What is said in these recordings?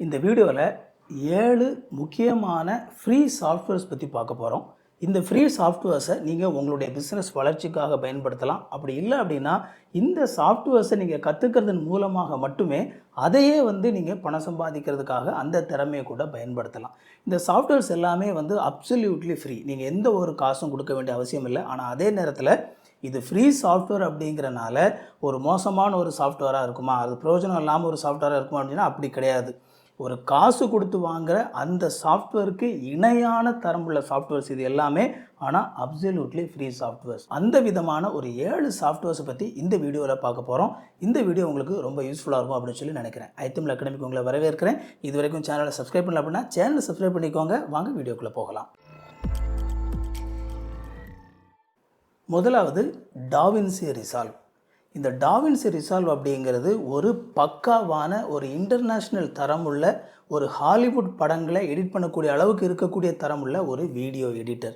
இந்த வீடியோவில் 7 முக்கியமான ஃப்ரீ சாஃப்ட்வேர்ஸ் பற்றி பார்க்க போகிறோம். இந்த ஃப்ரீ சாஃப்ட்வேர்ஸை நீங்கள் உங்களுடைய பிஸ்னஸ் வளர்ச்சிக்காக பயன்படுத்தலாம். அப்படி இல்லை அப்படின்னா இந்த சாஃப்ட்வேர்ஸை நீங்கள் கற்றுக்கிறதன் மூலமாக மட்டுமே அதையே நீங்கள் பணம் சம்பாதிக்கிறதுக்காக அந்த திறமையை கூட பயன்படுத்தலாம். இந்த சாஃப்ட்வேர்ஸ் எல்லாமே அப்சல்யூட்லி ஃப்ரீ. நீங்கள் எந்த ஒரு காசும் கொடுக்க வேண்டிய அவசியம் இல்லை. ஆனால் அதே நேரத்தில் இது ஃப்ரீ சாஃப்ட்வேர் அப்படிங்கிறனால ஒரு மோசமான ஒரு சாஃப்ட்வேராக இருக்குமா, அது பிரயோஜனம் இல்லாமல் ஒரு சாஃப்ட்வேராக இருக்குமா அப்படின்னா அப்படி கிடையாது. ஒரு காசு கொடுத்து வாங்குகிற அந்த சாஃப்ட்வேருக்கு இணையான தரமுள்ள சாஃப்ட்வேர்ஸ் இது எல்லாமே. ஆனால் அப்சல்யூட்லி ஃப்ரீ சாஃப்ட்வேர்ஸ். அந்த விதமான ஒரு 7 சாஃப்ட்வேர்ஸை பற்றி இந்த வீடியோவில் பார்க்க போகிறோம். இந்த வீடியோ உங்களுக்கு ரொம்ப யூஸ்ஃபுல்லாக இருக்கும் அப்படின்னு சொல்லி நினைக்கிறேன். ஐத்தமிழ் அகாடமிக்கு உங்களை வரவேற்கிறேன். இது வரைக்கும் சேனலை சப்ஸ்கிரைப் பண்ணல அப்படின்னா சேனலை சப்ஸ்கிரைப் பண்ணிக்கோங்க. வாங்க வீடியோக்குள்ளே போகலாம். முதலாவது டாவின்சி ரிசால்வ். இந்த டாவின்சி ரிசால்வ் அப்படிங்கிறது ஒரு பக்காவான ஒரு இன்டர்நேஷ்னல் தரமுள்ள ஒரு ஹாலிவுட் படங்களை எடிட் பண்ணக்கூடிய அளவுக்கு இருக்கக்கூடிய தரமுள்ள ஒரு வீடியோ எடிட்டர்.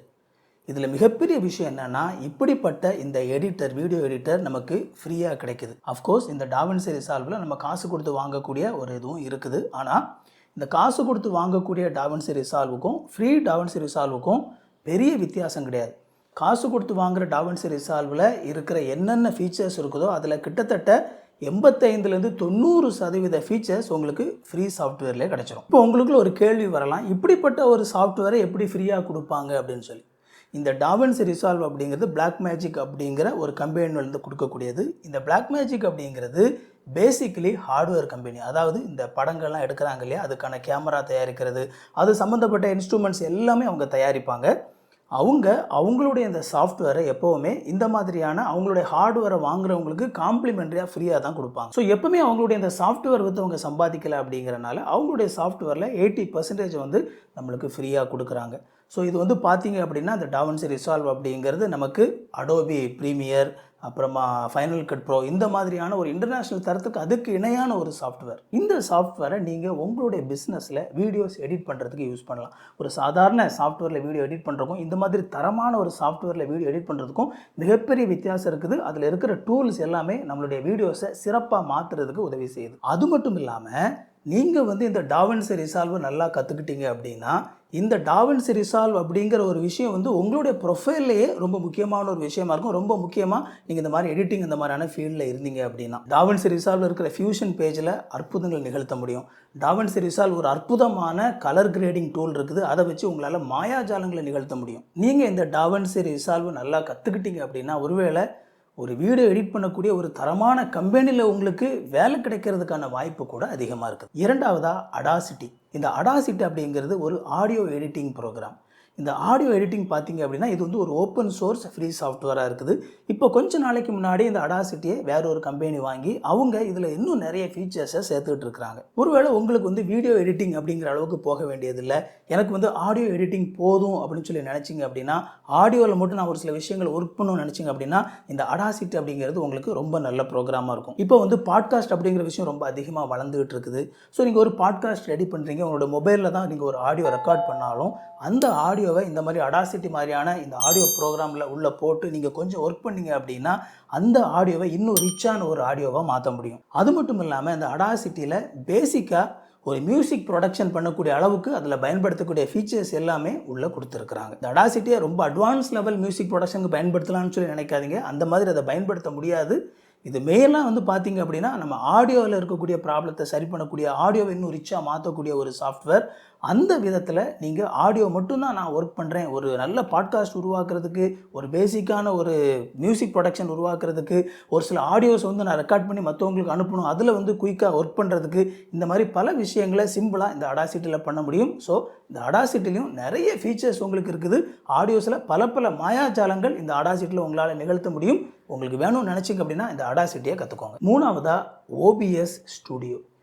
இதில் மிகப்பெரிய விஷயம் என்னென்னா, இப்படிப்பட்ட இந்த எடிட்டர், வீடியோ எடிட்டர் நமக்கு ஃப்ரீயாக கிடைக்குது. அஃப்கோர்ஸ் இந்த டாவின்சி ரிசால்வில் நம்ம காசு கொடுத்து வாங்கக்கூடிய ஒரு இதுவும் இருக்குது. ஆனால் இந்த காசு கொடுத்து வாங்கக்கூடிய டாவின்சி ரிசால்வுக்கும் ஃப்ரீ டாவின்சி ரிசால்வுக்கும் பெரிய வித்தியாசம் கிடையாது. காசு கொடுத்து வாங்குகிற டாவின்சி ரிசால்வில் இருக்கிற என்னென்ன ஃபீச்சர்ஸ் இருக்குதோ அதில் கிட்டத்தட்ட 85% ஃபீச்சர்ஸ் உங்களுக்கு ஃப்ரீ சாஃப்ட்வேர்லேயே கிடச்சிரும். இப்போ உங்களுக்குள்ள ஒரு கேள்வி வரலாம், இப்படிப்பட்ட ஒரு சாஃப்ட்வேரை எப்படி ஃப்ரீயாக கொடுப்பாங்க அப்படின்னு சொல்லி. இந்த டாவின்சி ரிசால்வ் அப்படிங்கிறது பிளாக் மேஜிக் அப்படிங்கிற ஒரு கம்பெனிலேருந்து கொடுக்கக்கூடியது. இந்த பிளாக் மேஜிக் அப்படிங்கிறது பேசிக்கலி ஹார்ட்வேர் கம்பெனி. அதாவது இந்த படங்கள்லாம் எடுக்கிறாங்க இல்லையா, அதுக்கான கேமரா தயாரிக்கிறது, அது சம்மந்தப்பட்ட இன்ஸ்ட்ருமெண்ட்ஸ் எல்லாமே அவங்க தயாரிப்பாங்க. அவங்களுடைய இந்த சாஃப்ட்வேரை எப்போவுமே இந்த மாதிரியான அவங்களுடைய ஹார்ட்வேரை வாங்குறவங்களுக்கு காம்ப்ளிமெண்ட்ரியாக ஃப்ரீயாக தான் கொடுப்பாங்க. ஸோ எப்பவுமே அவங்களுடைய இந்த சாஃப்ட்வேர் அவங்க சம்பாதிக்கலை அப்படிங்கிறனால அவங்களுடைய சாஃப்ட்வேரில் 80% நம்மளுக்கு ஃப்ரீயாக கொடுக்குறாங்க. ஸோ இது பார்த்தீங்க அப்படின்னா இந்த டாவின்சி ரிசால்வ் அப்படிங்கிறது நமக்கு அடோபி ப்ரீமியர், அப்புறமா ஃபைனல் கட் ப்ரோ, இந்த மாதிரியான ஒரு இன்டர்நேஷ்னல் தரத்துக்கு அதுக்கு இணையான ஒரு சாஃப்ட்வேர். இந்த சாஃப்ட்வேரை நீங்கள் உங்களுடைய பிஸ்னஸில் வீடியோஸ் எடிட் பண்ணுறதுக்கு யூஸ் பண்ணலாம். ஒரு சாதாரண சாஃப்ட்வேரில் வீடியோ எடிட் பண்ணுறதுக்கும் இந்த மாதிரி தரமான ஒரு சாஃப்ட்வேரில் வீடியோ எடிட் பண்ணுறதுக்கும் மிகப்பெரிய வித்தியாசம் இருக்குது. அதில் இருக்கிற டூல்ஸ் எல்லாமே நம்மளுடைய வீடியோஸை சிறப்பாக மாற்றுறதுக்கு உதவி செய்யுது. அது மட்டும் இல்லாமல் நீங்கள் இந்த டாவின்சி ரிசால்வ் நல்லா கற்றுக்கிட்டீங்க அப்படின்னா இந்த டாவின்சி ரிசால்வ் அப்படிங்கிற ஒரு விஷயம் உங்களுடைய ப்ரொஃபைல்லையே ரொம்ப முக்கியமான ஒரு விஷயமா இருக்கும். ரொம்ப முக்கியமாக நீங்கள் இந்த மாதிரி எடிட்டிங் இந்த மாதிரியான ஃபீல்டில் இருந்தீங்க அப்படின்னா டாவின்சி ரிசால்வ் இருக்கிற ஃபியூஷன் பேஜில் அற்புதங்கள் நிகழ்த்த முடியும். டாவின்சி ரிசால்வ் ஒரு அற்புதமான கலர் கிரேடிங் டூல் இருக்குது. அதை வச்சு உங்களால் மாயாஜாலங்களை நிகழ்த்த முடியும். நீங்கள் இந்த டாவின்சி ரிசால்வ் நல்லா கற்றுக்கிட்டீங்க அப்படின்னா ஒருவேளை ஒரு வீடியோ எடிட் பண்ணக்கூடிய ஒரு தரமான கம்பெனியில் உங்களுக்கு வேலை கிடைக்கிறதுக்கான வாய்ப்பு கூட அதிகமாக இருக்குது. இரண்டாவதாக அடாசிட்டி. இந்த அடாசிட்டி அப்படிங்கிறது ஒரு ஆடியோ எடிட்டிங் ப்ரோக்ராம். இந்த ஆடியோ எடிட்டிங் பார்த்தீங்க அப்படின்னா இது ஒரு ஓப்பன் சோர்ஸ் ஃப்ரீ சாஃப்ட்வேராக இருக்குது. இப்போ கொஞ்ச நாளைக்கு முன்னாடி இந்த அடாசிட்டியை வேற ஒரு கம்பெனி வாங்கி அவங்க இதில் இன்னும் நிறைய ஃபீச்சர்ஸை சேர்த்துக்கிட்டு இருக்கிறாங்க. ஒருவேளை உங்களுக்கு வீடியோ எடிட்டிங் அப்படிங்கிற அளவுக்கு போக வேண்டியதில்லை, எனக்கு ஆடியோ எடிட்டிங் போதும் அப்படின்னு சொல்லி நினச்சிங்க அப்படின்னா, ஆடியோவில் மட்டும் நான் ஒரு சில விஷயங்கள் ஒர்க் பண்ணணும்னு நினச்சிங்க அப்படின்னா இந்த அடாசிட்டி அப்படிங்கிறது உங்களுக்கு ரொம்ப நல்ல ப்ரோக்ராமாக இருக்கும். இப்போ பாட்காஸ்ட் அப்படிங்கிற விஷயம் ரொம்ப அதிகமாக வளர்ந்துகிட்டு இருக்குது. ஸோ நீங்கள் ஒரு பாட்காஸ்ட் ரெடி பண்ணுறீங்க, உங்களோட மொபைலில் தான் நீங்கள் ஒரு ஆடியோ ரெக்கார்ட் பண்ணாலும் அந்த ஆடியோவை இந்த மாதிரி அடாசிட்டி மாதிரியான இந்த ஆடியோ ப்ரோக்ராமில் உள்ளே போட்டு நீங்கள் கொஞ்சம் ஒர்க் பண்ணீங்க அப்படின்னா அந்த ஆடியோவை இன்னும் ரிச்சான ஒரு ஆடியோவாக மாற்ற முடியும். அது மட்டும் இல்லாமல் இந்த அடாசிட்டியில் பேசிக்காக ஒரு மியூசிக் ப்ரொடக்ஷன் பண்ணக்கூடிய அளவுக்கு அதில் பயன்படுத்தக்கூடிய ஃபீச்சர்ஸ் எல்லாமே உள்ளே கொடுத்துருக்குறாங்க. இந்த அடாசிட்டியை ரொம்ப அட்வான்ஸ் லெவல் மியூசிக் ப்ரொடக்ஷனுக்கு பயன்படுத்தலாம்னு சொல்லி நினைக்காதீங்க. அந்த மாதிரி அதை பயன்படுத்த முடியாது. இது மெயினாக பார்த்தீங்க அப்படின்னா நம்ம ஆடியோவில் இருக்கக்கூடிய ப்ராப்ளத்தை சரி பண்ணக்கூடிய, ஆடியோவை இன்னும் ரிச்சாக மாற்றக்கூடிய ஒரு சாஃப்ட்வேர். அந்த விதத்தில் நீங்கள் ஆடியோ மட்டும்தான் நான் ஒர்க் பண்ணுறேன், ஒரு நல்ல பாட்காஸ்ட் உருவாக்குறதுக்கு, ஒரு பேசிக்கான ஒரு மியூசிக் ப்ரொடக்ஷன் உருவாக்குறதுக்கு, ஒரு சில ஆடியோஸ் நான் ரெக்கார்ட் பண்ணி மற்றவங்களுக்கு அனுப்பணும், அதில் குயிக்காக ஒர்க் பண்ணுறதுக்கு, இந்த மாதிரி பல விஷயங்களை சிம்பிளாக இந்த அடாசிட்டியில் பண்ண முடியும். ஸோ இந்த அடாசிட்டிலையும் நிறைய ஃபீச்சர்ஸ் உங்களுக்கு இருக்குது. ஆடியோஸில் பல மாயாஜாலங்கள் இந்த அடாசிட்டியில் உங்களால் நிகழ்த்த முடியும். உங்களுக்கு வேணும்னு நினச்சிங்க அப்படின்னா இந்த அடாசிட்டியை கற்றுக்கோங்க. மூணாவதாக ஓபிஎஸ் ஸ்டுடியோ.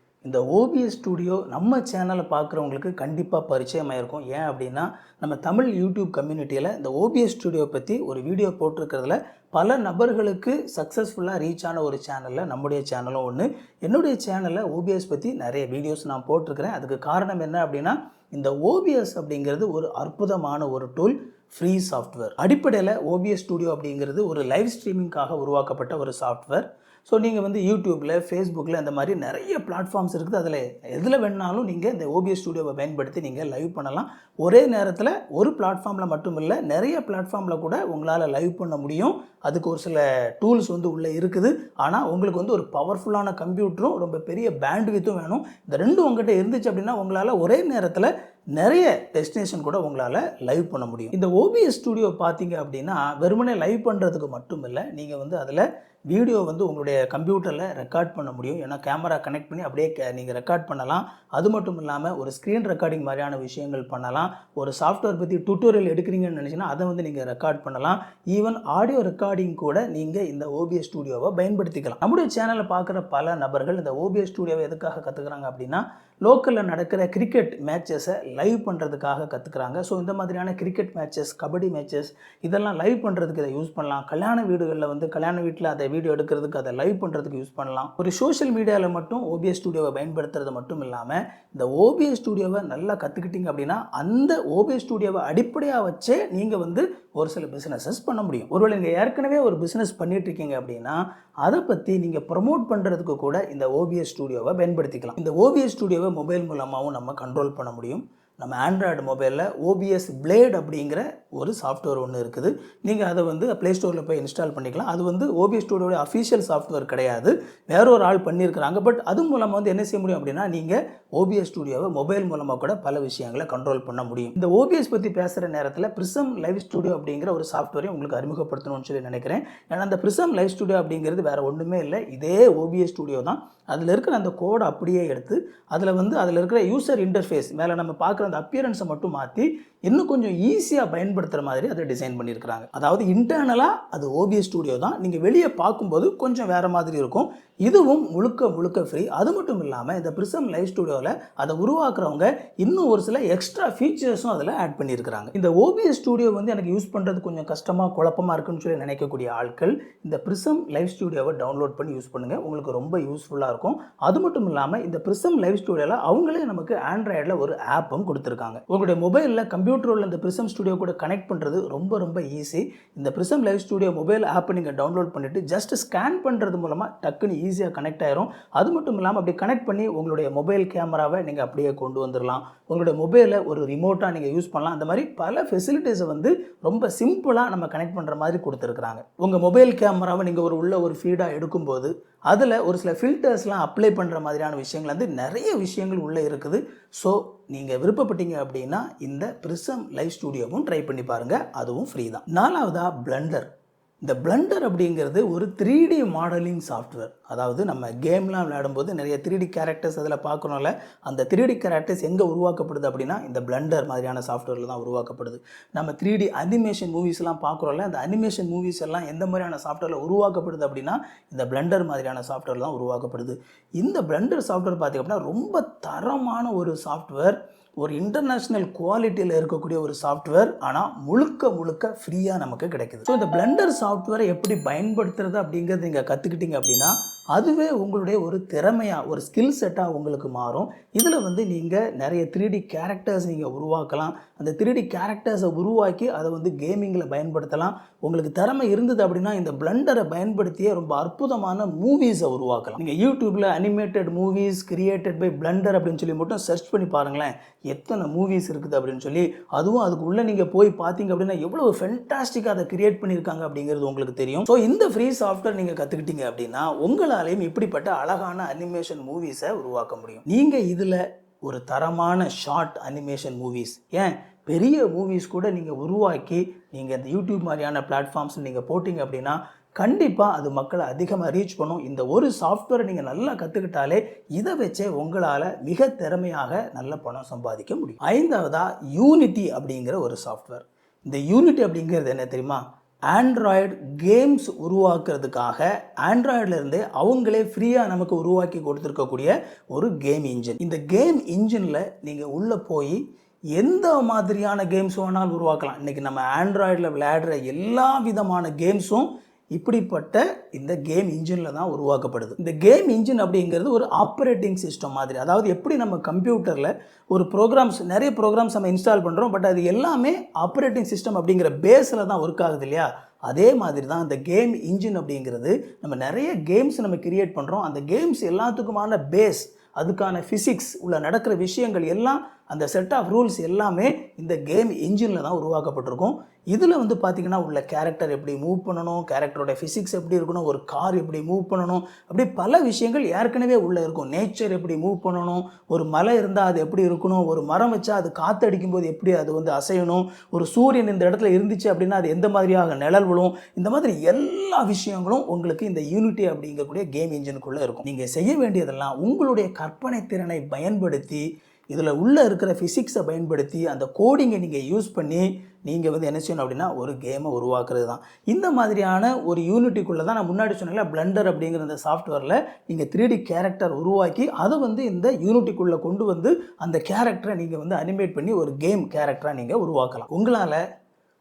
இந்த ஓபிஎஸ் ஸ்டுடியோ நம்ம சேனலை பார்க்குறவங்களுக்கு கண்டிப்பாக பரிச்சயமாக இருக்கும். ஏன் அப்படின்னா நம்ம தமிழ் யூடியூப் கம்யூனிட்டியில் இந்த ஓபிஎஸ் ஸ்டுடியோ பற்றி ஒரு வீடியோ போட்டிருக்கிறதுல பல நபர்களுக்கு சக்ஸஸ்ஃபுல்லாக ரீச் ஆன ஒரு சேனலில் நம்முடைய சேனலும் ஒன்று. என்னுடைய சேனலில் ஓபிஎஸ் பற்றி நிறைய வீடியோஸ் நான் போட்டிருக்கிறேன். அதுக்கு காரணம் என்ன அப்படின்னா இந்த ஓபிஎஸ் அப்படிங்கிறது ஒரு அற்புதமான ஒரு டூல், ஃப்ரீ சாஃப்ட்வேர். அடிப்படையில் ஓபிஎஸ் ஸ்டுடியோ அப்படிங்கிறது ஒரு லைவ் ஸ்ட்ரீமிங்காக உருவாக்கப்பட்ட ஒரு சாஃப்ட்வேர். ஸோ நீங்கள் வந்து யூடியூப்பில், ஃபேஸ்புக்கில் இந்த மாதிரி நிறைய பிளாட்ஃபார்ம்ஸ் இருக்குது. அதில் எதில் வேணாலும் நீங்கள் இந்த ஓபிஎஸ் ஸ்டுடியோவை பயன்படுத்தி நீங்கள் லைவ் பண்ணலாம். ஒரே நேரத்தில் ஒரு பிளாட்ஃபார்மில் மட்டும் இல்லை, நிறைய பிளாட்ஃபார்மில் கூட உங்களால் லைவ் பண்ண முடியும். அதுக்கு ஒரு சில டூல்ஸ் வந்து உள்ளே இருக்குது. ஆனால் உங்களுக்கு வந்து ஒரு பவர்ஃபுல்லான கம்ப்யூட்டரும் ரொம்ப பெரிய பேண்ட்வித்தும் வேணும். இந்த ரெண்டும் உங்கள்கிட்ட இருந்துச்சு அப்படின்னா உங்களால் ஒரே நேரத்தில் நிறைய டெஸ்டினேஷன் கூட உங்களால் லைவ் பண்ண முடியும். இந்த ஓபிஎஸ் ஸ்டுடியோ பார்த்தீங்க அப்படின்னா வெறுமனே லைவ் பண்ணுறதுக்கு மட்டும் இல்லை, நீங்கள் வந்து அதில் வீடியோ வந்து உங்களுடைய கம்ப்யூட்டரில் ரெக்கார்ட் பண்ண முடியும். ஏன்னா கேமரா கனெக்ட் பண்ணி அப்படியே நீங்கள் ரெக்கார்ட் பண்ணலாம். அது மட்டும் இல்லாமல் ஒரு ஸ்க்ரீன் ரெக்கார்டிங் மாதிரியான விஷயங்கள் பண்ணலாம். ஒரு சாஃப்ட்வேர் பற்றி டியூட்டோரியல் எடுக்கிறீங்கன்னு நினச்சிங்கன்னா அதை வந்து நீங்கள் ரெக்கார்ட் பண்ணலாம். ஈவன் ஆடியோ ரெக்கார்டிங் கூட நீங்கள் இந்த ஓபிஎஸ் ஸ்டுடியோவை பயன்படுத்திக்கலாம். நம்முடைய சேனலில் பார்க்குற பல நபர்கள் இந்த ஓபிஎஸ் ஸ்டுடியோவை எதுக்காக கற்றுக்குறாங்க அப்படின்னா, லோக்கலில் நடக்கிற கிரிக்கெட் மேட்சஸை லைவ் பண்ணுறதுக்காக கற்றுக்குறாங்க. ஸோ இந்த மாதிரியான கிரிக்கெட் மேட்சஸ், கபடி மேட்சஸ் இதெல்லாம் லைவ் பண்ணுறதுக்கு இதை யூஸ் பண்ணலாம். கல்யாண வீடுகளில் வந்து கல்யாண வீட்டில் அதை வீடியோ எடுக்கிறதுக்கு, அதை லைவ் பண்ணுறதுக்கு யூஸ் பண்ணலாம். ஒரு சோஷியல் மீடியாவில் மட்டும் ஓபிஎஸ் ஸ்டுடியோவை பயன்படுத்துறது மட்டும் இல்லாமல், இந்த ஓபிஎஸ் ஸ்டுடியோவை நல்லா கற்றுக்கிட்டீங்க அப்படின்னா அந்த ஓபிஎஸ் ஸ்டுடியோவை அடிப்படையாக வச்சே நீங்கள் வந்து ஒரு சில பிஸ்னஸஸ் பண்ண முடியும். ஒருவேளை நீங்கள் ஏற்கனவே ஒரு பிஸ்னஸ் பண்ணிட்டு இருக்கீங்க அப்படின்னா அதை பற்றி நீங்கள் ப்ரமோட் பண்ணுறதுக்கு கூட இந்த ஓபிஎஸ் ஸ்டுடியோவை பயன்படுத்திக்கலாம். இந்த ஓபிஎஸ் ஸ்டுடியோவை மொபைல் மூலமாகவும் நம்ம கண்ட்ரோல் பண்ண முடியும். நம்ம ஆண்ட்ராய்டு மொபைலில் ஓபிஎஸ் பிளேட் அப்படிங்கிற ஒரு சாஃப்ட்வேர் ஒன்று இருக்குது. நீங்கள் அதை வந்து ப்ளே ஸ்டோரில் போய் இன்ஸ்டால் பண்ணிக்கலாம். அது வந்து ஓபிஎஸ் ஸ்டுடியோட அஃபிஷியல் சாஃப்ட்வேர் கிடையாது, வேற ஒரு ஆள் பண்ணியிருக்கிறாங்க. பட் அது மூலமாக வந்து என்ன செய்ய முடியும் அப்படின்னா, நீங்கள் ஓபிஎஸ் ஸ்டுடியோவை மொபைல் மூலமாக கூட பல விஷயங்களை கண்ட்ரோல் பண்ண முடியும். இந்த ஓபிஎஸ் பற்றி பேசுகிற நேரத்தில் பிரிசம் லைவ் ஸ்டுடியோ அப்படிங்கிற ஒரு சாஃப்ட்வேரையும் உங்களுக்கு அறிமுகப்படுத்தணும்னு சொல்லி நினைக்கிறேன். ஏன்னா அந்த பிரிசம் லைவ் ஸ்டுடியோ அப்படிங்கிறது வேறு ஒன்றுமே இல்லை, இதே ஓபிஎஸ் ஸ்டுடியோ தான். அதில் இருக்கிற அந்த கோடை அப்படியே எடுத்து அதில் இருக்கிற யூசர் இன்டர்ஃபேஸ் மேலே நம்ம பார்க்குற அந்த அப்பியரன்ஸை மட்டும் மாற்றி இன்னும் கொஞ்சம் ஈஸியாக பயன்படுத்துகிற மாதிரி அதை டிசைன் பண்ணியிருக்கிறாங்க. அதாவது இன்டர்னலாக அது ஓபிஎஸ் ஸ்டுடியோ தான், நீங்கள் வெளியே பார்க்கும்போது கொஞ்சம் வேறு மாதிரி இருக்கும். இதுவும் முழுக்க முழுக்க ஃப்ரீ. அது மட்டும் இல்லாமல் இந்த பிரிசம் லைவ் ஸ்டுடியோவில் அதை உருவாக்குறவங்க இன்னும் ஒரு சில எக்ஸ்ட்ரா ஃபீச்சர்ஸும் அதில் ஆட் பண்ணியிருக்கிறாங்க. இந்த ஓபிஎஸ் ஸ்டுடியோ வந்து எனக்கு யூஸ் பண்ணுறது கொஞ்சம் கஷ்டமாக குழப்பமாக இருக்குன்னு சொல்லி நினைக்கக்கூடிய ஆட்கள் இந்த பிரிசம் லைவ் ஸ்டுடியோவை டவுன்லோட் பண்ணி யூஸ் பண்ணுங்கள், உங்களுக்கு ரொம்ப யூஸ்ஃபுல்லாக இருக்கும். அது மட்டும் இல்லாமல் இந்த பிரிசம் லைவ் ஸ்டுடியோவில் அவங்களே நமக்கு ஆண்ட்ராய்டில் ஒரு ஆப்பும் கொடுத்துருக்காங்க. உங்களுடைய மொபைலில் கம்ப்யூட்டரில் இந்த பிரிசம் ஸ்டுடியோ கூட கனெக்ட் பண்ணுறது ரொம்ப ரொம்ப ஈஸி. இந்த பிரிசம் லைவ் ஸ்டுடியோ மொபைல் ஆப்பை நீங்கள் டவுன்லோட் பண்ணிவிட்டு ஜஸ்ட் ஸ்கேன் பண்ணுறது மூலமாக டக்குன்னு ஈஸியாக கனெக்ட் ஆயிரும். அது மட்டும் இல்லாமல் அப்படி கனெக்ட் பண்ணி உங்களுடைய மொபைல் கேமராவை நீங்கள் அப்படியே கொண்டு வந்துடலாம். உங்களுடைய மொபைலை ஒரு ரிமோட்டாக நீங்கள் யூஸ் பண்ணலாம். அந்த மாதிரி பல ஃபெசிலிட்டிஸை வந்து ரொம்ப சிம்பிளாக நம்ம கனெக்ட் பண்ணுற மாதிரி கொடுத்துருக்குறாங்க. உங்கள் மொபைல் கேமராவை நீங்கள் உள்ள ஒரு ஃபீடாக எடுக்கும்போது அதில் ஒரு சில ஃபில்டர்ஸ்லாம் அப்ளை பண்ணுற மாதிரியான விஷயங்கள் வந்து நிறைய விஷயங்கள் உள்ளே இருக்குது. ஸோ நீங்கள் விருப்பப்பட்டீங்க அப்படின்னா இந்த பிரிசம் லைவ் ஸ்டுடியோவும் ட்ரை பண்ணி பாருங்கள், அதுவும் ஃப்ரீ தான். நாலாவதாக பிளெண்டர். இந்த பிளெண்டர் அப்படிங்கிறது ஒரு 3D மாடலிங் சாஃப்ட்வேர். அதாவது நம்ம கேம்லாம் விளையாடும்போது நிறைய 3D கேரக்டர்ஸ் அதில் பார்க்கணும்ல, அந்த 3D கேரக்டர்ஸ் எங்கே உருவாக்கப்படுது அப்படின்னா இந்த பிளெண்டர் மாதிரியான சாஃப்ட்வேரில் தான் உருவாக்கப்படுது. நம்ம 3D அனிமேஷன் மூவிஸ்லாம் பார்க்குறோம்ல, அந்த அனிமேஷன் மூவிஸ் எல்லாம் எந்த மாதிரியான சாஃப்ட்வேரில் உருவாக்கப்படுது அப்படின்னா இந்த பிளெண்டர் மாதிரியான சாஃப்ட்வேர் தான் உருவாக்கப்படுது. இந்த பிளெண்டர் சாஃப்ட்வேர் பார்த்திங்க அப்படின்னா ரொம்ப தரமான ஒரு சாஃப்ட்வேர், ஒரு இன்டர்நேஷ்னல் குவாலிட்டியில் இருக்கக்கூடிய ஒரு சாஃப்ட்வேர். ஆனால் முழுக்க முழுக்க ஃப்ரீயாக நமக்கு கிடைக்குது. ஸோ இந்த பிளெண்டர் சாஃப்ட்வேரை எப்படி பயன்படுத்துறது அப்படிங்கிறது நீங்கள் கற்றுக்கிட்டீங்க அப்படின்னா அதுவே உங்களுடைய ஒரு திறமையாக, ஒரு ஸ்கில் செட்டாக உங்களுக்கு மாறும். இதில் வந்து நீங்கள் நிறைய 3D கேரக்டர்ஸ் நீங்கள் உருவாக்கலாம். அந்த 3D கேரக்டர்ஸை உருவாக்கி அதை வந்து கேமிங்கில் பயன்படுத்தலாம். உங்களுக்கு திறமை இருந்தது அப்படின்னா இந்த பிளெண்டரை பயன்படுத்தியே ரொம்ப அற்புதமான மூவிஸை உருவாக்கலாம். நீங்கள் யூடியூப்பில் animated movies created by Blender அப்படின்னு சொல்லி மட்டும் சர்ச் பண்ணி பாருங்களேன், எத்தனை மூவிஸ் இருக்குது அப்படின்னு சொல்லி. அதுவும் அதுக்குள்ளே நீங்கள் போய் பார்த்தீங்க அப்படின்னா எவ்வளோ ஃபென்டாஸ்டிக்காக அதை கிரியேட் பண்ணியிருக்காங்க அப்படிங்கிறது உங்களுக்கு தெரியும். ஸோ இந்த ஃப்ரீ சாஃப்ட்வேர் நீங்கள் கற்றுக்கிட்டீங்க அப்படின்னா உங்களாலேயும் இப்படிப்பட்ட அழகான அனிமேஷன் மூவிஸை உருவாக்க முடியும். நீங்கள் இதில் ஒரு தரமான ஷார்ட் அனிமேஷன் மூவிஸ், ஏன் பெரிய மூவிஸ் கூட நீங்கள் உருவாக்கி நீங்கள் இந்த யூடியூப் மாதிரியான பிளாட்ஃபார்ம்ஸ் நீங்கள் போட்டிங்க அப்படின்னா கண்டிப்பாக அது மக்களை அதிகமாக ரீச் பண்ணும். இந்த ஒரு சாஃப்ட்வேரை நீங்கள் நல்லா கற்றுக்கிட்டாலே இதை வச்சே உங்களால் மிக திறமையாக நல்ல பணம் சம்பாதிக்க முடியும். ஐந்தாவதாக யூனிட்டி அப்படிங்கிற ஒரு சாஃப்ட்வேர். இந்த யூனிட்டி அப்படிங்கிறது என்ன தெரியுமா? ஆண்ட்ராய்டு கேம்ஸ் உருவாக்குறதுக்காக ஆண்ட்ராய்டுலேருந்தே அவங்களே ஃப்ரீயாக நமக்கு உருவாக்கி கொடுத்துருக்கக்கூடிய ஒரு கேம் இன்ஜின். இந்த கேம் இன்ஜினில் நீங்கள் உள்ளே போய் எந்த மாதிரியான கேம்ஸ் வேணாலும் உருவாக்கலாம். இன்றைக்கி நம்ம ஆண்ட்ராய்டில் விளையாடுற எல்லா விதமான கேம்ஸும் இப்படிப்பட்ட இந்த கேம் இன்ஜினில் தான் உருவாக்கப்படுது. இந்த கேம் இன்ஜின் அப்படிங்கிறது ஒரு ஆப்ரேட்டிங் சிஸ்டம் மாதிரி. அதாவது எப்படி நம்ம கம்ப்யூட்டரில் ஒரு நிறைய ப்ரோக்ராம்ஸ் நம்ம இன்ஸ்டால் பண்ணுறோம், பட் அது எல்லாமே ஆப்ரேட்டிங் சிஸ்டம் அப்படிங்கிற பேஸில் தான் ஒர்க் ஆகுது இல்லையா? அதே மாதிரி தான் இந்த கேம் இன்ஜின் அப்படிங்கிறது. நம்ம நிறைய கேம்ஸ் நம்ம கிரியேட் பண்ணுறோம். அந்த கேம்ஸ் எல்லாத்துக்குமான பேஸ், அதுக்கான ஃபிசிக்ஸ் உள்ள நடக்கிற விஷயங்கள் எல்லாம், அந்த செட் ஆஃப் ரூல்ஸ் எல்லாமே இந்த கேம் இன்ஜினில் தான் உருவாக்கப்பட்டிருக்கும். இதில் வந்து பார்த்திங்கன்னா உள்ள கேரக்டர் எப்படி மூவ் பண்ணணும், கேரக்டரோட ஃபிசிக்ஸ் எப்படி இருக்கணும், ஒரு கார் எப்படி மூவ் பண்ணணும், அப்படி பல விஷயங்கள் ஏற்கனவே உள்ளே இருக்கும். நேச்சர் எப்படி மூவ் பண்ணணும், ஒரு மலை இருந்தால் அது எப்படி இருக்கணும், ஒரு மரம் வச்சா அது காற்றடிக்கும் போது எப்படி அது வந்து அசையணும், ஒரு சூரியன் இந்த இடத்துல இருந்துச்சு அப்படின்னா அது எந்த மாதிரியாக நிழல் விழும், இந்த மாதிரி எல்லா விஷயங்களும் உங்களுக்கு இந்த யூனிட்டி அப்படிங்கக்கூடிய கேம் இன்ஜினுக்குள்ளே இருக்கும். நீங்கள் செய்ய வேண்டியதெல்லாம் உங்களுடைய கற்பனை திறனை பயன்படுத்தி, இதில் உள்ளே இருக்கிற ஃபிசிக்ஸை பயன்படுத்தி, அந்த கோடிங்கை நீங்கள் யூஸ் பண்ணி நீங்கள் வந்து என்ன செய்யணும் அப்படின்னா ஒரு கேமை உருவாக்குறது தான். இந்த மாதிரியான ஒரு யூனிட்டிக்குள்ளே தான் நான் முன்னாடி சொன்னேன்ல, பிளெண்டர் அப்படிங்கிற இந்த சாஃப்ட்வேரில் நீங்கள் 3D கேரக்டர் உருவாக்கி அதை வந்து இந்த யூனிட்டிக்குள்ளே கொண்டு வந்து அந்த கேரக்டரை நீங்கள் வந்து அனிமேட் பண்ணி ஒரு கேம் கேரக்டராக நீங்கள் உருவாக்கலாம். உங்களால்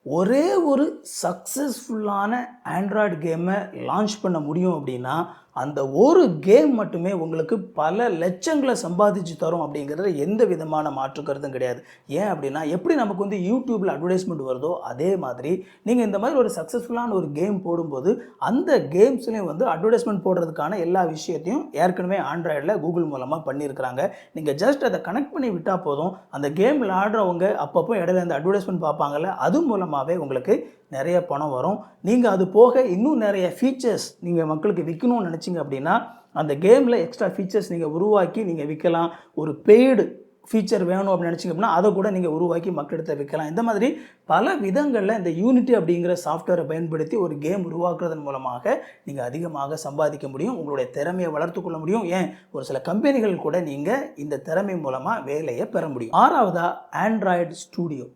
ஒரே ஒரு சக்ஸஸ்ஃபுல்லான ஆண்ட்ராய்டு கேமை லான்ச் பண்ண முடியும் அப்படின்னா அந்த ஒரு கேம் மட்டுமே உங்களுக்கு பல லட்சங்களை சம்பாதிச்சு தரும் அப்படிங்கிறது எந்த விதமான மாற்று கருத்தும் கிடையாது. ஏன் அப்படின்னா, எப்படி நமக்கு வந்து யூடியூப்பில் அட்வர்டைஸ்மெண்ட் வருதோ அதே மாதிரி நீங்கள் இந்த மாதிரி ஒரு சக்ஸஸ்ஃபுல்லான ஒரு கேம் போடும்போது அந்த கேம்ஸ்லேயும் வந்து அட்வர்டைஸ்மெண்ட் போடுறதுக்கான எல்லா விஷயத்தையும் ஏற்கனவே ஆண்ட்ராய்டில் கூகுள் மூலமாக பண்ணியிருக்கிறாங்க. நீங்கள் ஜஸ்ட் அதை கனெக்ட் பண்ணி விட்டால் போதும். அந்த கேம் விளையாடுறவங்க அப்பப்போ இடையில அந்த அட்வர்டைஸ்மெண்ட் பார்ப்பாங்கல்ல, அது மூலமாகவே உங்களுக்கு நிறைய பணம் வரும். நீங்கள் அது போக இன்னும் நிறைய ஃபீச்சர்ஸ் நீங்கள் மக்களுக்கு விற்கணும்னு நினச்சிங்க அப்படின்னா அந்த கேமில் எக்ஸ்ட்ரா ஃபீச்சர்ஸ் நீங்கள் உருவாக்கி நீங்கள் விற்கலாம். ஒரு பெய்டு ஃபீச்சர் வேணும் அப்படின்னு நினச்சிங்க அப்படின்னா அதை கூட நீங்கள் உருவாக்கி மக்களிடத்தை விற்கலாம். இந்த மாதிரி பல விதங்களில் இந்த யூனிட்டி அப்படிங்கிற சாஃப்ட்வேரை பயன்படுத்தி ஒரு கேம் உருவாக்குறதன் மூலமாக நீங்கள் அதிகமாக சம்பாதிக்க முடியும். உங்களுடைய திறமையை வளர்த்துக்கொள்ள முடியும். ஏன், ஒரு சில கம்பெனிகள் கூட நீங்கள் இந்த திறமை மூலமாக வேலையை பெற முடியும். 6வதா ஆண்ட்ராய்டு ஸ்டூடியோ.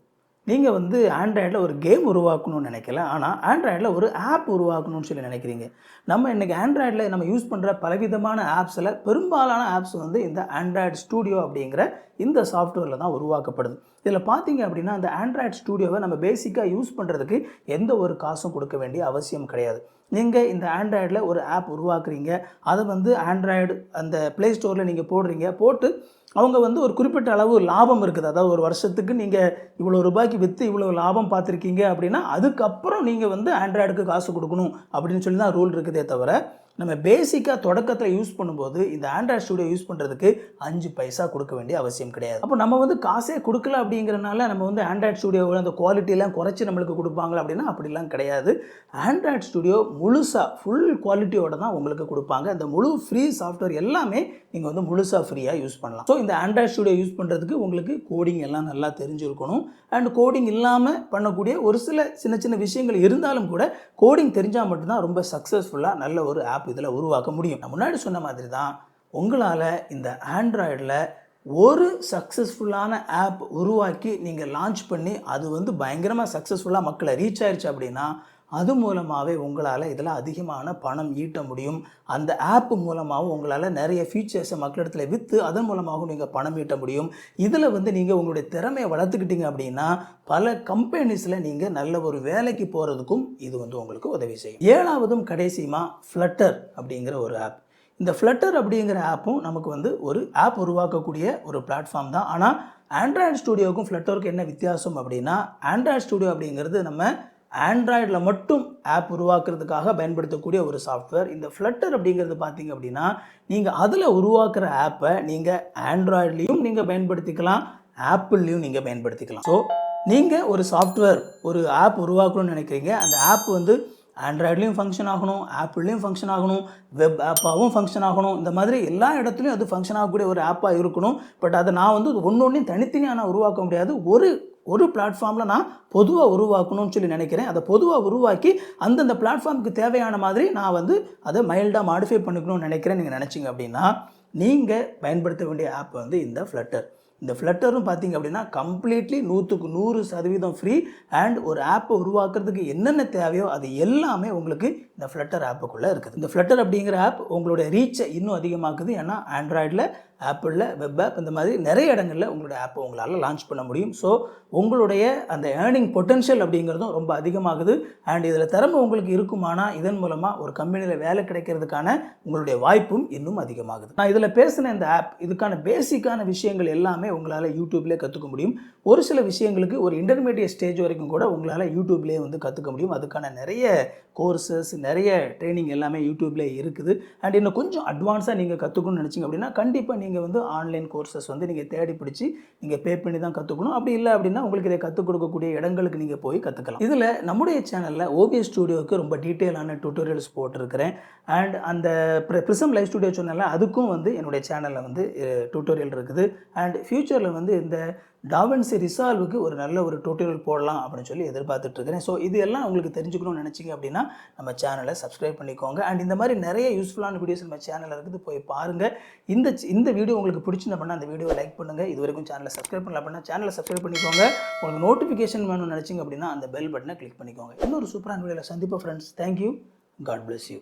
நீங்கள் வந்து ஆண்ட்ராய்டில் ஒரு கேம் உருவாக்கணும்னு நினைக்கல, ஆனால் ஆண்ட்ராய்டில் ஒரு ஆப் உருவாக்கணும்னு சொல்லி நினைக்கிறீங்க. நம்ம இன்றைக்கி ஆண்ட்ராய்டில் நம்ம யூஸ் பண்ணுற பலவிதமான ஆப்ஸில் பெரும்பாலான ஆப்ஸ் வந்து இந்த ஆண்ட்ராய்டு ஸ்டூடியோ அப்படிங்கிற இந்த சாஃப்ட்வேரில் தான் உருவாக்கப்படுது. இதில் பார்த்தீங்க அப்படின்னா அந்த ஆண்ட்ராய்டு ஸ்டூடியோவை நம்ம பேசிக்காக யூஸ் பண்ணுறதுக்கு எந்த ஒரு காசும் கொடுக்க வேண்டிய அவசியம் கிடையாது. நீங்கள் இந்த ஆண்ட்ராய்டில் ஒரு ஆப் உருவாக்குறீங்க, அதை வந்து ஆண்ட்ராய்டு அந்த ப்ளே ஸ்டோரில் நீங்கள் போடுறீங்க, போட்டு அவங்க வந்து ஒரு குறிப்பிட்ட அளவு லாபம் இருக்குது. அதாவது ஒரு வருஷத்துக்கு நீங்கள் இவ்வளோ ரூபாய்க்கு விற்று இவ்வளோ லாபம் பார்த்துருக்கீங்க அப்படின்னா அதுக்கப்புறம் நீங்கள் வந்து ஆண்ட்ராய்டுக்கு காசு கொடுக்கணும் அப்படின்னு சொல்லி தான் ரூல் இருக்குதே தவிர, நம்ம பேசிக்காக தொடக்கத்தில் யூஸ் பண்ணும்போது இந்த ஆண்ட்ராய்டு ஸ்டூடியோ யூஸ் பண்ணுறதுக்கு 5 பைசா கொடுக்க வேண்டிய அவசியம் கிடையாது. அப்போ நம்ம வந்து காசே கொடுக்கல அப்படிங்கிறனால நம்ம வந்து ஆண்ட்ராய்டு ஸ்டூடியோவில் அந்த குவாலிட்டியெல்லாம் குறைச்சி நம்மளுக்கு கொடுப்பாங்களா அப்படின்னா அப்படிலாம் கிடையாது. ஆண்ட்ராய்டு ஸ்டூடியோ முழுசாக ஃபுல் குவாலிட்டியோட தான் உங்களுக்கு கொடுப்பாங்க. அந்த முழு ஃப்ரீ சாஃப்ட்வேர் எல்லாமே நீங்கள் வந்து முழுசாக ஃப்ரீயாக யூஸ் பண்ணலாம். ஸோ இந்த ஆண்ட்ராய்டு ஸ்டூடியோ யூஸ் பண்ணுறதுக்கு உங்களுக்கு கோடிங் எல்லாம் நல்லா தெரிஞ்சிருக்கணும். அண்ட் கோடிங் இல்லாமல் பண்ணக்கூடிய ஒரு சில சின்ன சின்ன விஷயங்கள் இருந்தாலும் கூட கோடிங் தெரிஞ்சால் மட்டும்தான் ரொம்ப சக்ஸஸ்ஃபுல்லாக நல்ல ஒரு ஆப் இதில் உருவாக்க முடியும். நான் முன்னாடி சொன்ன மாதிரி தான் உங்களால் இந்த ஆண்ட்ராய்டில் ஒரு சக்ஸஸ்ஃபுல்லான ஆப் உருவாக்கி நீங்கள் லான்ச் பண்ணி அது வந்து பயங்கரமாக சக்ஸஸ்ஃபுல்லாக மக்களை ரீச் ஆயிடுச்சு அப்படின்னா அது மூலமாகவே உங்களால் இதில் அதிகமான பணம் ஈட்ட முடியும். அந்த ஆப் மூலமாகவும் உங்களால் நிறைய ஃபீச்சர்ஸை மக்களிடத்தில் விற்று அதன் மூலமாகவும் நீங்கள் பணம் ஈட்ட முடியும். இதில் வந்து நீங்கள் உங்களுடைய திறமையை வளர்த்துக்கிட்டீங்க அப்படின்னா பல கம்பெனிஸில் நீங்கள் நல்ல ஒரு வேலைக்கு போகிறதுக்கும் இது வந்து உங்களுக்கு உதவி செய்யும். 7வதும் கடைசியுமா ஃப்ளட்டர் அப்படிங்கிற ஒரு ஆப். இந்த ஃப்ளட்டர் அப்படிங்கிற ஆப்பும் நமக்கு வந்து ஒரு ஆப் உருவாக்கக்கூடிய ஒரு பிளாட்ஃபார்ம் தான். ஆனால் ஆண்ட்ராய்டு ஸ்டூடியோவுக்கும் ஃப்ளட்டருக்கும் என்ன வித்தியாசம் அப்படின்னா, ஆண்ட்ராய்டு ஸ்டூடியோ அப்படிங்கிறது நம்ம ஆண்ட்ராய்டில் மட்டும் ஆப் உருவாக்குறதுக்காக பயன்படுத்தக்கூடிய ஒரு சாஃப்ட்வேர். இந்த ஃப்ளட்டர் அப்படிங்கிறது பார்த்திங்க அப்படின்னா நீங்கள் அதில் உருவாக்குற ஆப்பை நீங்கள் ஆண்ட்ராய்ட்லேயும் நீங்கள் பயன்படுத்திக்கலாம், ஆப்பிள்லேயும் நீங்கள் பயன்படுத்திக்கலாம். ஸோ நீங்கள் ஒரு சாஃப்ட்வேர் ஒரு ஆப் உருவாக்கணும்னு நினைக்கிறீங்க, அந்த ஆப் வந்து ஆண்ட்ராய்ட்லேயும் ஃபங்க்ஷன் ஆகணும், ஆப்பிள்லேயும் ஃபங்க்ஷன் ஆகணும், வெப் ஆப்பாகவும் ஃபங்க்ஷன் ஆகணும். இந்த மாதிரி எல்லா இடத்துலையும் அது ஃபங்க்ஷன் ஆகக்கூடிய ஒரு ஆப்பாக இருக்கணும். பட் அதை நான் வந்து ஒன்றொன்றையும் தனித்தனியாக நான் உருவாக்க முடியாது. ஒரு பிளாட்ஃபார்மில் நான் பொதுவாக உருவாக்கணும்னு சொல்லி நினைக்கிறேன். அதை பொதுவாக உருவாக்கி அந்தந்த பிளாட்ஃபார்முக்கு தேவையான மாதிரி நான் வந்து அதை மைல்டாக மாடிஃபை பண்ணிக்கணும்னு நினைக்கிறேன். நீங்கள் நினச்சிங்க அப்படின்னா நீங்கள் பயன்படுத்த வேண்டிய ஆப் வந்து இந்த ஃப்ளட்டர். இந்த ஃப்ளட்டரும் பார்த்திங்க அப்படின்னா கம்ப்ளீட்லி 100% ஃப்ரீ. அண்ட் ஒரு ஆப்பை உருவாக்குறதுக்கு என்னென்ன தேவையோ அது எல்லாமே உங்களுக்கு இந்த ஃப்ளட்டர் ஆப்புக்குள்ளே இருக்குது. இந்த ஃப்ளட்டர் அப்படிங்கிற ஆப் உங்களுடைய ரீச்சை இன்னும் அதிகமாக்குது. ஏன்னா ஆண்ட்ராய்டில் ஆப்பிளில் வெப் ஆப் இந்த மாதிரி நிறைய இடங்களில் உங்களுடைய ஆப்பை உங்களால் லான்ச் பண்ண முடியும். ஸோ உங்களுடைய அந்த ஏர்னிங் பொட்டன்ஷியல் அப்படிங்கிறதும் ரொம்ப அதிகமாகுது. அண்ட் இதில் திறமை உங்களுக்கு இருக்குமானா இதன் மூலமாக ஒரு கம்பெனியில் வேலை கிடைக்கிறதுக்கான உங்களுடைய வாய்ப்பும் இன்னும் அதிகமாகுது. நான் இதில் பேசின இந்த ஆப் இதுக்கான பேசிக்கான விஷயங்கள் எல்லாமே உங்களால் யூடியூப்லேயே கற்றுக்க முடியும். ஒரு சில விஷயங்களுக்கு ஒரு இன்டர்மீடியட் ஸ்டேஜ் வரைக்கும் கூட உங்களால் யூடியூப்லேயே வந்து கற்றுக்க முடியும். அதுக்கான நிறைய கோர்சஸ் நிறைய ட்ரைனிங் எல்லாமே யூடியூப்லேயே இருக்குது. அண்ட் இன்னும் கொஞ்சம் அட்வான்ஸாக நீங்கள் கற்றுக்கணும்னு நினச்சிங்க அப்படின்னா கண்டிப்பாக நீங்கள் வந்து ஆன்லைன் கோர்சஸ் வந்து நீங்கள் தேடி பிடிச்சி நீங்கள் பே பண்ணி தான் கற்றுக்கணும். அப்படி இல்லை அப்படின்னா உங்களுக்கு இதை கற்றுக் கொடுக்கக்கூடிய இடங்களுக்கு நீங்கள் போய் கற்றுக்கலாம். இதில் நம்முடைய சேனலில் OBS ஸ்டுடியோவுக்கு ரொம்ப டீட்டெயிலான டியூட்டோரியல்ஸ் போட்டிருக்கிறேன். அண்ட் அந்த ப்ரிசம் லைவ் ஸ்டுடியோ சொன்னால அதுக்கும் வந்து என்னுடைய சேனலில் வந்து டியூட்டோரியல் இருக்குது. அண்ட் ஃப்யூச்சரில் வந்து இந்த டாவின்சி ரிசால்வுக்கு ஒரு நல்ல ஒரு டியூட்டோரியல் போடலாம் அப்படின்னு சொல்லி எதிர்பார்த்துட்ருக்கிறேன். ஸோ இது எல்லாம் உங்களுக்கு தெரிஞ்சுக்கணும்னு நினச்சிங்க அப்படின்னா நம்ம சேனலை சப்ஸ்கிரைப் பண்ணிக்கோங்க. அண்ட் இந்த மாதிரி நிறைய யூஸ்ஃபுல்லான வீடியோஸ் நம்ம சேனலில் இருக்குது, போய் பாருங்கள். இந்த வீடியோ உங்களுக்கு பிடிச்சிருந்தா அந்த வீடியோவை லைக் பண்ணுங்கள். இது வரைக்கும் சேனலை சப்ஸ்கிரைப் பண்ணல அப்படின்னா சேனலை சப்ஸ்கிரைப் பண்ணிக்கோங்க. உங்களுக்கு நோட்டிஃபிகேஷன் வேணும்னு நினச்சிங்க அப்படின்னா அந்த பெல் பட்டனை கிளிக் பண்ணிக்கோங்க. இன்னொரு சூப்பரான வீடியோவில் சந்திப்போம் friends. Thank you. God bless you.